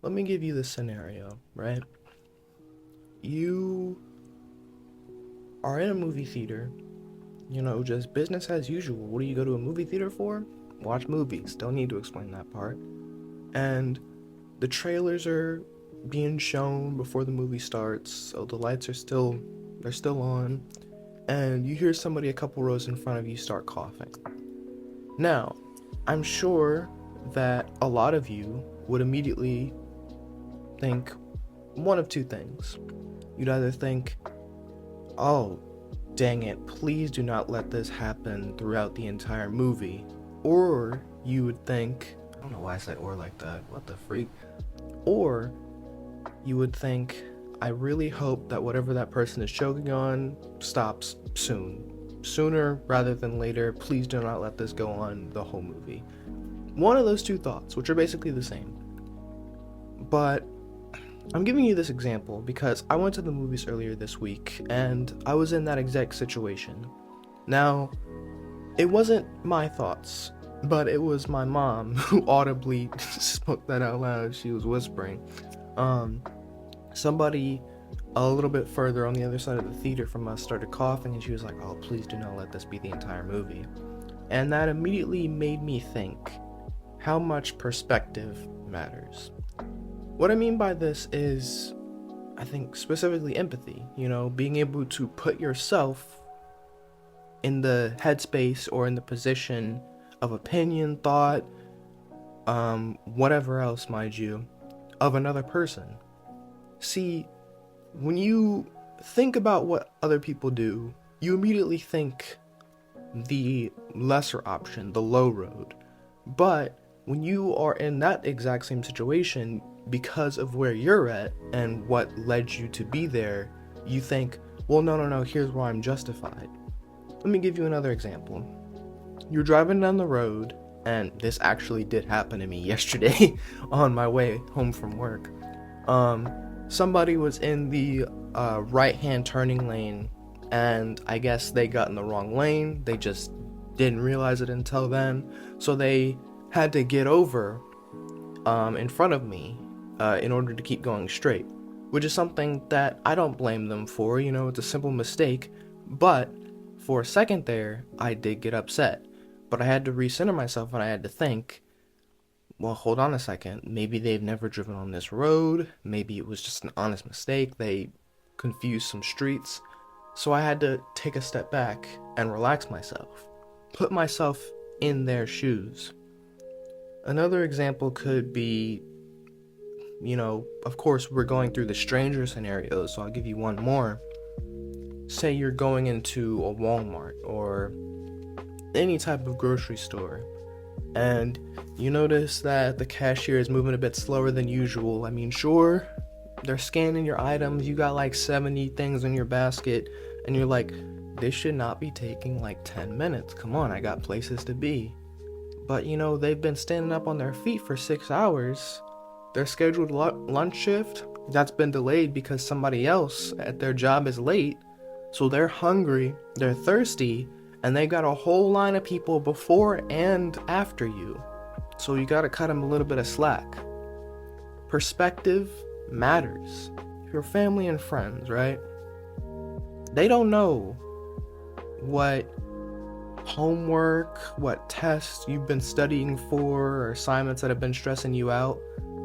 let me give you this scenario, right? You are in a movie theater, just business as usual. What do you go to a movie theater for? Watch movies. Don't need to explain that part. And the trailers are being shown before the movie starts, so the lights are still on, and you hear somebody a couple rows in front of you start coughing. Now, I'm sure that a lot of you would immediately think one of two things. You'd either think, oh, dang it, please do not let this happen throughout the entire movie. Or you would think, I don't know why I said or like that, what the freak? Or you would think, I really hope that whatever that person is choking on stops soon. Sooner rather than later, please do not let this go on the whole movie. One of those two thoughts, which are basically the same. But I'm giving you this example because I went to the movies earlier this week and I was in that exact situation. Now, it wasn't my thoughts, but it was my mom who audibly spoke that out loud. She was whispering. Somebody a little bit further on the other side of the theater from us started coughing, and she was like, oh, please do not let this be the entire movie. And that immediately made me think how much perspective matters. What I mean by this is, I think specifically empathy, being able to put yourself in the headspace or in the position of opinion, thought, whatever else, mind you, of another person. See, when you think about what other people do, you immediately think the lesser option, the low road. But when you are in that exact same situation, because of where you're at and what led you to be there, you think, well, no, here's why I'm justified. Let me give you another example. You're driving down the road, and this actually did happen to me yesterday on my way home from work. Somebody was in the right-hand turning lane, and I guess they got in the wrong lane. They just didn't realize it until then, so they had to get over in front of me in order to keep going straight, which is something that I don't blame them for. It's a simple mistake, but for a second there, I did get upset. But I had to recenter myself and I had to think, well, hold on a second. Maybe they've never driven on this road. Maybe it was just an honest mistake. They confused some streets. So I had to take a step back and relax myself. Put myself in their shoes. Another example could be, of course, we're going through the stranger scenarios, so I'll give you one more. Say you're going into a Walmart or any type of grocery store, and you notice that the cashier is moving a bit slower than usual. I mean, sure, they're scanning your items, you got like 70 things in your basket, and you're like, this should not be taking like 10 minutes. Come on, I got places to be. But they've been standing up on their feet for 6 hours. Their scheduled lunch shift, that's been delayed because somebody else at their job is late. So they're hungry, they're thirsty, and they got a whole line of people before and after you. So you gotta cut them a little bit of slack. Perspective matters. Your family and friends, right? They don't know what homework, what tests you've been studying for, or assignments that have been stressing you out,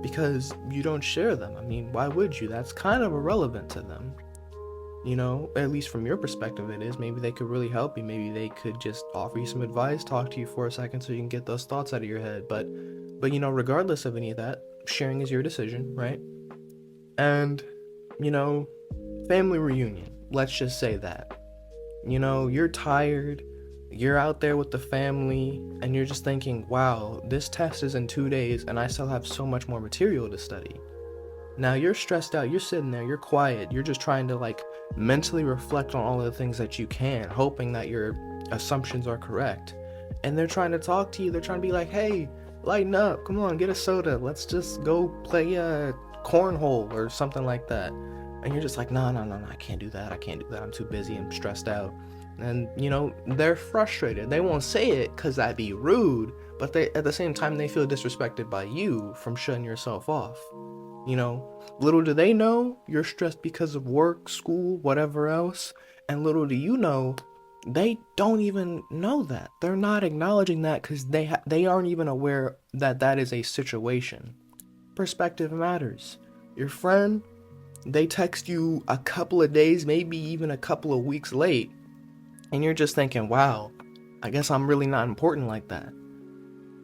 because you don't share them. I mean, why would you? That's kind of irrelevant to them. At least from your perspective it is. Maybe they could really help you. Maybe they could just offer you some advice, talk to you for a second so you can get those thoughts out of your head. But regardless of any of that, sharing is your decision, right? And, family reunion. Let's just say that. You're tired, you're out there with the family, and you're just thinking, wow, this test is in 2 days and I still have so much more material to study. Now you're stressed out, you're sitting there, you're quiet, you're just trying to mentally reflect on all of the things that you can, hoping that your assumptions are correct. And they're trying to talk to you, they're trying to be like, hey, lighten up, come on, get a soda, let's just go play a cornhole or something like that. And you're just like, no, I can't do that, I'm too busy, I'm stressed out. And, they're frustrated. They won't say it because that'd be rude, but at the same time, they feel disrespected by you from shutting yourself off. You know, little do they know you're stressed because of work, school, whatever else. And little do you know, they don't even know that. They're not acknowledging that because they aren't even aware that that is a situation. Perspective matters. Your friend, they text you a couple of days, maybe even a couple of weeks late, and you're just thinking, wow, I guess I'm really not important like that.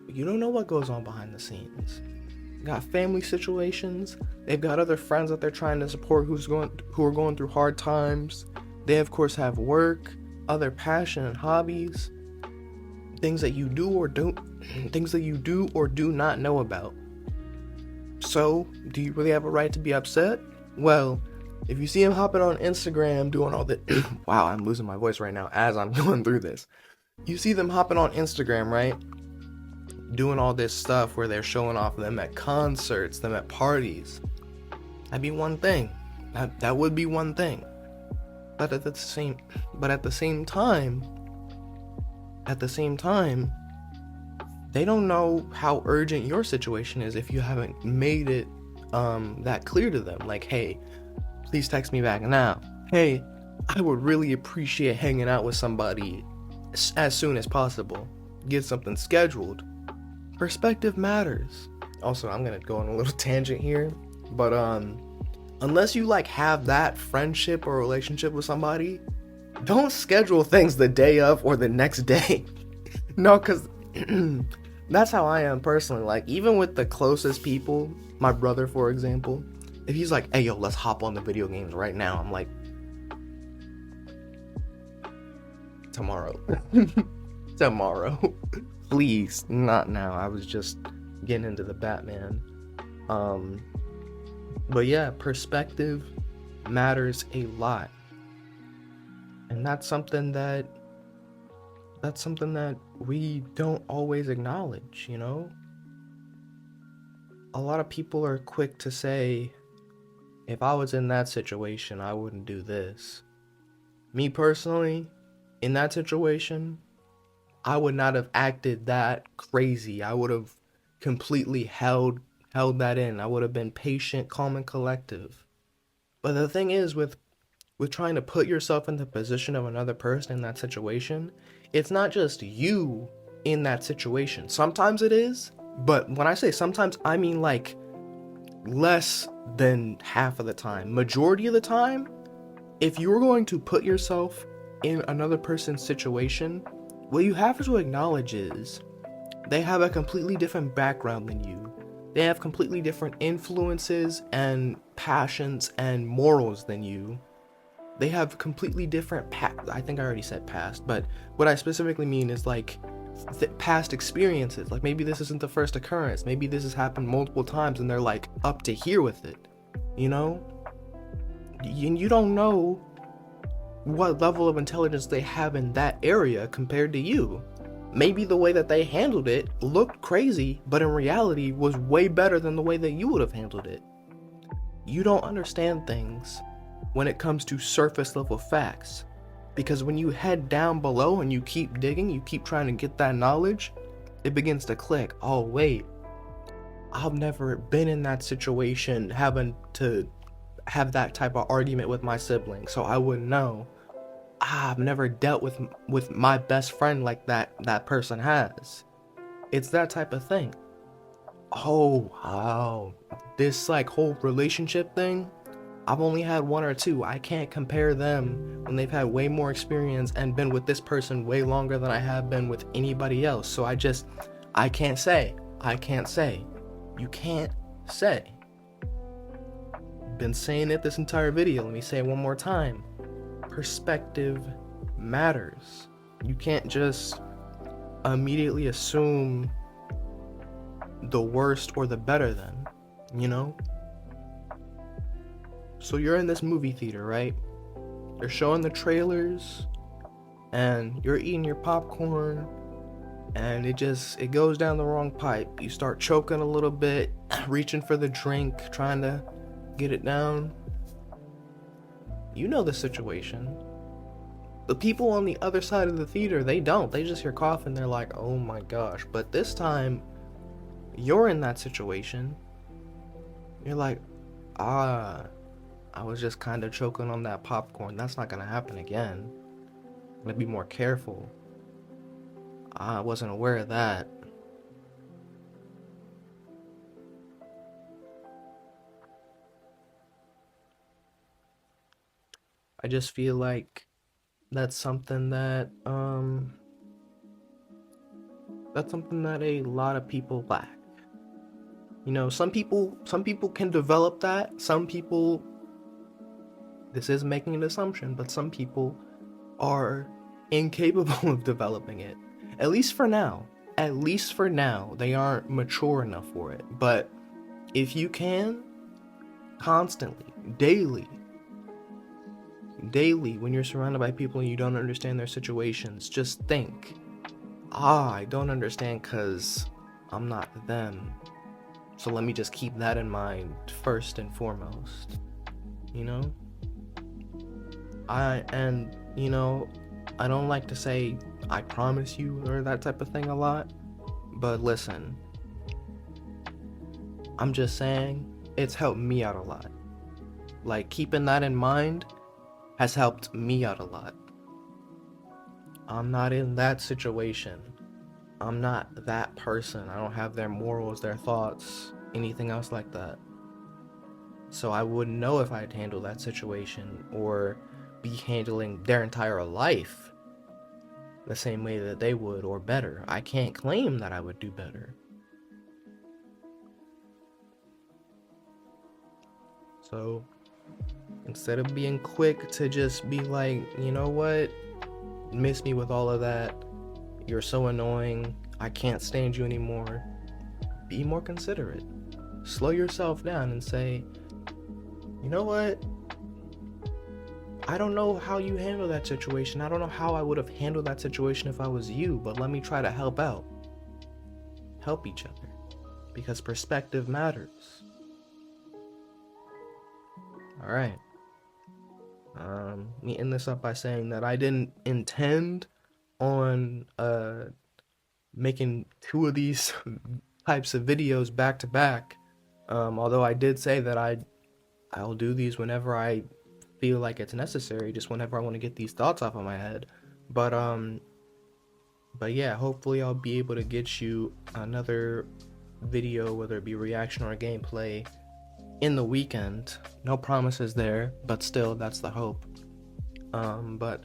But you don't know what goes on behind the scenes. Got family situations. They've got other friends that they're trying to support who are going through hard times. They of course have work, other passion and hobbies, things that you do or do not know about. So, do you really have a right to be upset? Well, if you see him hopping on Instagram doing all that, wow, I'm losing my voice right now as I'm going through this. You see them hopping on Instagram, right? Doing all this stuff where they're showing off them at concerts, them at parties. That'd be one thing. That would be one thing. But at the same time, they don't know how urgent your situation is if you haven't made it that clear to them. Like, hey, please text me back now. Hey, I would really appreciate hanging out with somebody as soon as possible. Get something scheduled. Perspective matters. Also, I'm gonna go on a little tangent here, but unless you like have that friendship or relationship with somebody, don't schedule things the day of or the next day. No, because that's how I am personally. Like, even with the closest people, my brother, for example, if he's like, hey, yo, let's hop on the video games right now, I'm like, tomorrow. Tomorrow. Please, not now. I was just getting into the Batman. But yeah, perspective matters a lot. And that's something that we don't always acknowledge, you know? A lot of people are quick to say, if I was in that situation, I wouldn't do this. Me personally, in that situation, I would not have acted that crazy. I would have completely held that in. I would have been patient, calm, and collective. But the thing is, with trying to put yourself in the position of another person in that situation, it's not just you in that situation. Sometimes it is, but when I say sometimes, I mean like less than half of the time. Majority of the time, if you're going to put yourself in another person's situation, what you have to acknowledge is they have a completely different background than you. They have completely different influences and passions and morals than you. They have completely different I think I already said past, but what I specifically mean is like past experiences. Like, maybe this isn't the first occurrence. Maybe this has happened multiple times and they're like up to here with it, you know? And you don't know what level of intelligence they have in that area compared to you. Maybe the way that they handled it looked crazy, but in reality was way better than the way that you would have handled it. You don't understand things when it comes to surface level facts, because when you head down below and you keep digging, you keep trying to get that knowledge, it begins to click. Oh wait, I've never been in that situation having to have that type of argument with my sibling, so I wouldn't know. I've never dealt with my best friend like that person has. It's that type of thing. Oh wow, this like whole relationship thing, I've only had one or two. I can't compare them when they've had way more experience and been with this person way longer than I have been with anybody else. So I can't say. You can't say. Been saying it this entire video. Let me say it one more time. Perspective matters. You can't just immediately assume the worst or the better than, you know? So you're in this movie theater, right? They're showing the trailers and you're eating your popcorn and it goes down the wrong pipe. You start choking a little bit, reaching for the drink, trying to get it down. You know the situation. The people on the other side of the theater, they don't. They just hear coughing, they're like, oh my gosh. But this time, you're in that situation. you're like, ah, I was just kind of choking on that popcorn. That's not gonna happen again. I'm gonna be more careful. I wasn't aware of that. I just feel like that's something that a lot of people lack. You know, some people can develop that. Some people, this is making an assumption, but some people are incapable of developing it. At least for now. At least for now, they aren't mature enough for it. But if you can, constantly, daily, when you're surrounded by people and you don't understand their situations, just think, I don't understand because I'm not them. So let me just keep that in mind first and foremost. You know? I don't like to say I promise you or that type of thing a lot, but listen, I'm just saying it's helped me out a lot. Like, keeping that in mind has helped me out a lot. I'm not in that situation. I'm not that person. I don't have their morals, their thoughts, anything else like that. So I wouldn't know if I'd handle that situation or be handling their entire life the same way that they would or better. I can't claim that I would do better. So instead of being quick to just be like, you know what, miss me with all of that, you're so annoying, I can't stand you anymore, be more considerate. Slow yourself down and say, you know what, I don't know how you handle that situation. I don't know how I would have handled that situation if I was you, but let me try to help out. Help each other, because perspective matters. All right. Let me end this up by saying that I didn't intend on making two of these types of videos back to back. Although I did say that I'll do these whenever I feel like it's necessary, just whenever I want to get these thoughts off of my head. But yeah, hopefully I'll be able to get you another video, whether it be reaction or gameplay, in the weekend. No promises there, but still, that's the hope. But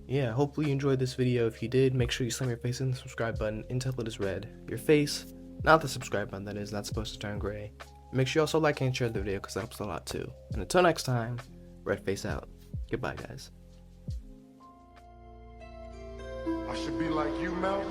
yeah, hopefully you enjoyed this video. If you did, make sure you slam your face in the subscribe button until it is red. Your face, not the subscribe button, that is, that's supposed to turn gray. Make sure you also like and share the video because that helps a lot too. And until next time, Redface out. Goodbye, guys. I should be like you, Mel.